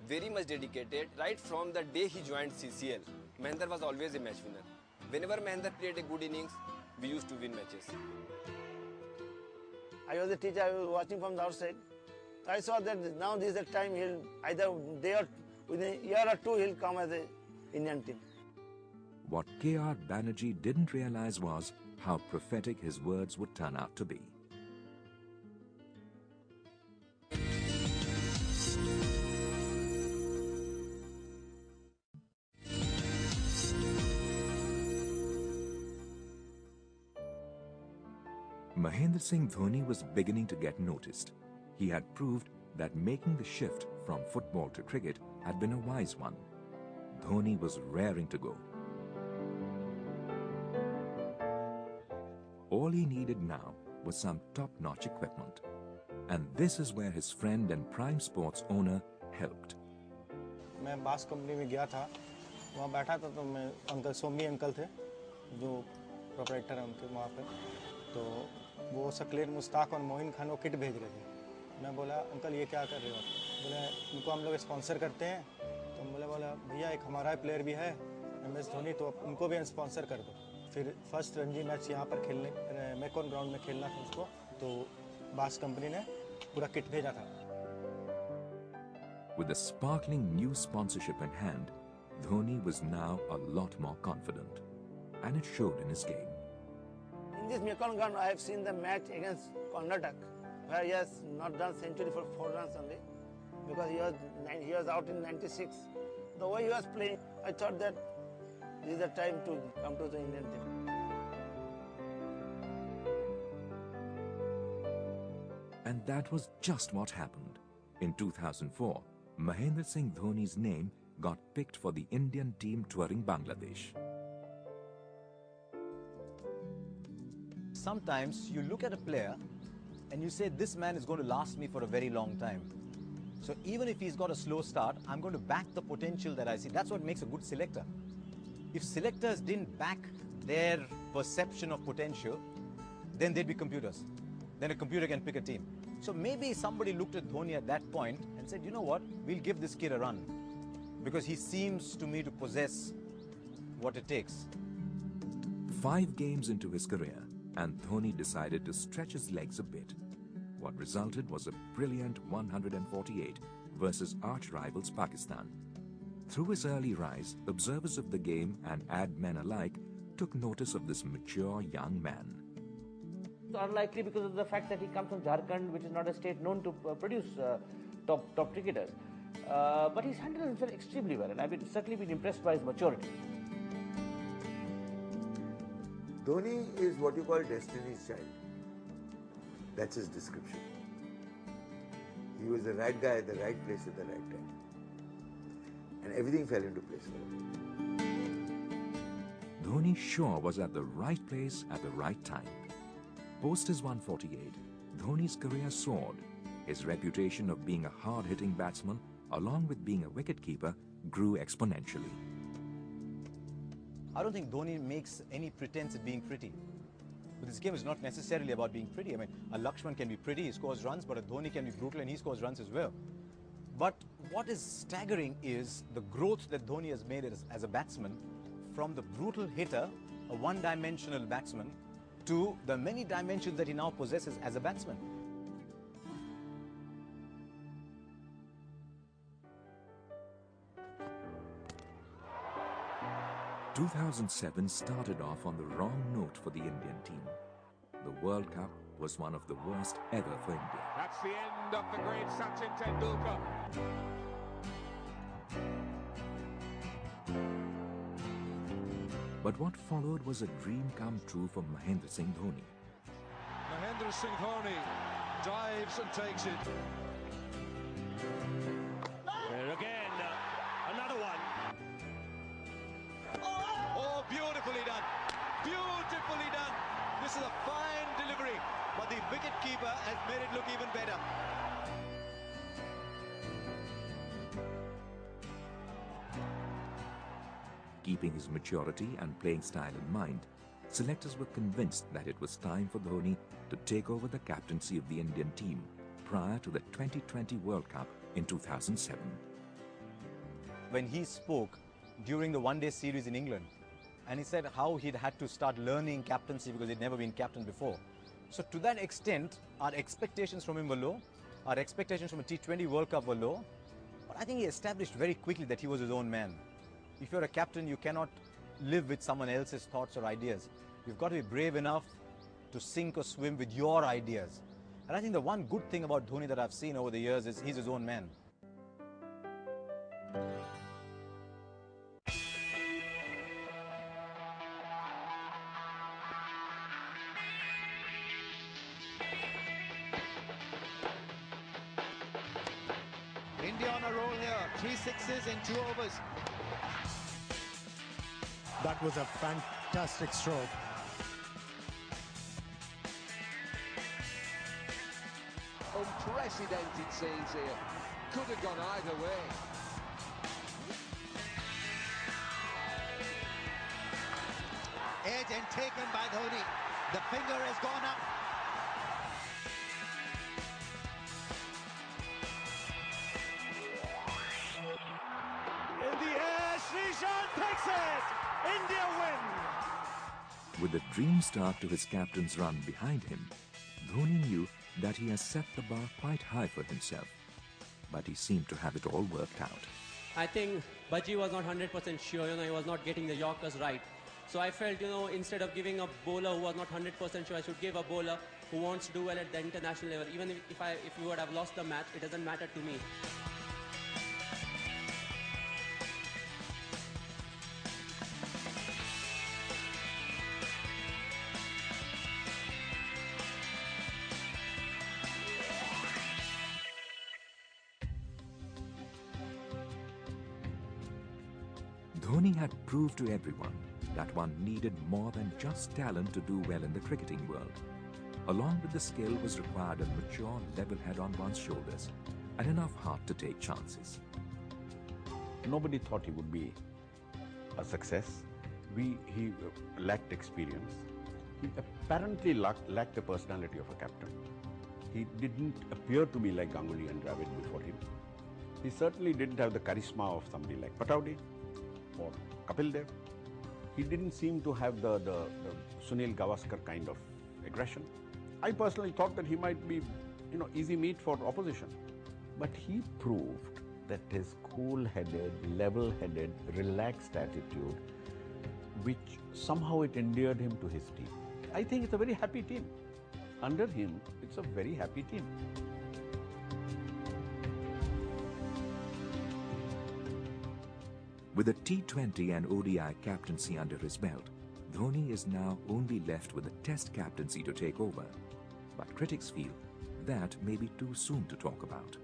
very much dedicated. Right from the day he joined CCL, Mahendra was always a match winner. Whenever Mahendra played a good innings, we used to win matches. I was a teacher, I was watching from the outside. I saw that now this is the time he'll either within a year or two he'll come as an Indian team. What K.R. Banerjee didn't realize was how prophetic his words would turn out to be. Mahendra Singh Dhoni was beginning to get noticed. He had proved that making the shift from football to cricket had been a wise one. Dhoni was raring to go. All he needed now was some top-notch equipment. And this is where his friend and Prime Sports owner helped. मैं बास company में गया था, वहाँ बैठा था तो मैं अंकल सोमी अंकल थे, जो प्रोप्राइटर हैं उनके वहाँ पे, तो वो सकलेर मुस्ताक और मोइन खान वो किट भेज रहे थे। मैं बोला अंकल ये क्या कर रहे हो? बोले उनको हम लोग स्पॉन्सर करते हैं। तो बोला भैया एक हमारा प्लेयर भी है MS धोनी, तो उनको भी स्पॉन्सर कर दो। फिर फर्स्ट रणजी मैच यहाँ पर खेलने मैकॉन ग्राउंड में खेलना था उसको, तो बास कंपनी ने पूरा किट भेजा था। With a sparkling new sponsorship in hand, Dhoni was now a lot more confident, and it showed in his game. In this Mekong ground, I have seen the match against Karnataka, where he has not done century for 4 runs only, because he was out in 96. The way he was playing, I thought that this is the time to come to the Indian team. And that was just what happened. In 2004, Mahendra Singh Dhoni's name got picked for the Indian team touring Bangladesh. Sometimes you look at a player and you say, this man is going to last me for a very long time. So even if he's got a slow start, I'm going to back the potential that I see. That's what makes a good selector. If selectors didn't back their perception of potential, then they'd be computers. Then a computer can pick a team. So maybe somebody looked at Dhoni at that point and said, you know what, we'll give this kid a run, because he seems to me to possess what it takes. 5 games into his career, and Dhoni decided to stretch his legs a bit. What resulted was a brilliant 148 versus arch-rivals Pakistan. Through his early rise, observers of the game and ad men alike took notice of this mature young man. Unlikely because of the fact that he comes from Jharkhand, which is not a state known to produce top cricketers. But he's handled himself extremely well, and I've certainly been impressed by his maturity. Dhoni is what you call destiny's child. That's his description. He was the right guy at the right place at the right time. And everything fell into place for him. Dhoni sure was at the right place at the right time. Post his 148, Dhoni's career soared. His reputation of being a hard-hitting batsman, along with being a wicketkeeper, grew exponentially. I don't think Dhoni makes any pretense at being pretty. But this game is not necessarily about being pretty. I mean, a Lakshman can be pretty, he scores runs, but a Dhoni can be brutal and he scores runs as well. But what is staggering is the growth that Dhoni has made as a batsman, from the brutal hitter, a one-dimensional batsman, to the many dimensions that he now possesses as a batsman. "2007 started off on the wrong note for the Indian team. The World Cup was one of the worst ever for India. That's the end of the great Sachin Tendulkar. But what followed was a dream come true for Mahendra Singh Dhoni. Mahendra Singh Dhoni dives and takes it. There again, another one. Oh, beautifully done. Beautifully done. This is a fine delivery, but the wicket-keeper has made it look even better. Keeping his maturity and playing style in mind, selectors were convinced that it was time for Dhoni to take over the captaincy of the Indian team prior to the 2020 World Cup in 2007. when he spoke during the one-day series in England. And he said how he'd had to start learning captaincy because he'd never been captain before. So to that extent, our expectations from him were low. Our expectations from a T20 World Cup were low. But I think he established very quickly that he was his own man. If you're a captain, you cannot live with someone else's thoughts or ideas. You've got to be brave enough to sink or swim with your ideas. And I think the one good thing about Dhoni that I've seen over the years is he's his own man. India on a roll here. 3 sixes in 2 overs. That was a fantastic stroke. Unprecedented scenes here. Could have gone either way. Edge and taken by Dhoni. The finger has gone up. In the air, Srishant takes it! India win! With a dream start to his captain's run behind him, Dhoni knew that he has set the bar quite high for himself. But he seemed to have it all worked out. I think Baji was not 100% sure, he was not getting the Yorkers right. So I felt, instead of giving a bowler who was not 100% sure, I should give a bowler who wants to do well at the international level. Even if we would have lost the match, it doesn't matter to me. Dhoni had proved to everyone that one needed more than just talent to do well in the cricketing world. Along with the skill was required a mature, level head on one's shoulders and enough heart to take chances. Nobody thought he would be a success. He lacked experience. He apparently lacked the personality of a captain. He didn't appear to be like Ganguly and Dravid before him. He certainly didn't have the charisma of somebody like Pataudi or Kapil Dev. He didn't seem to have the Sunil Gavaskar kind of aggression. I personally thought that he might be, easy meat for opposition. But he proved that his cool-headed, level-headed, relaxed attitude, which somehow it endeared him to his team. I think it's a very happy team. Under him, it's a very happy team. With a T20 and ODI captaincy under his belt, Dhoni is now only left with a Test captaincy to take over. But critics feel that may be too soon to talk about.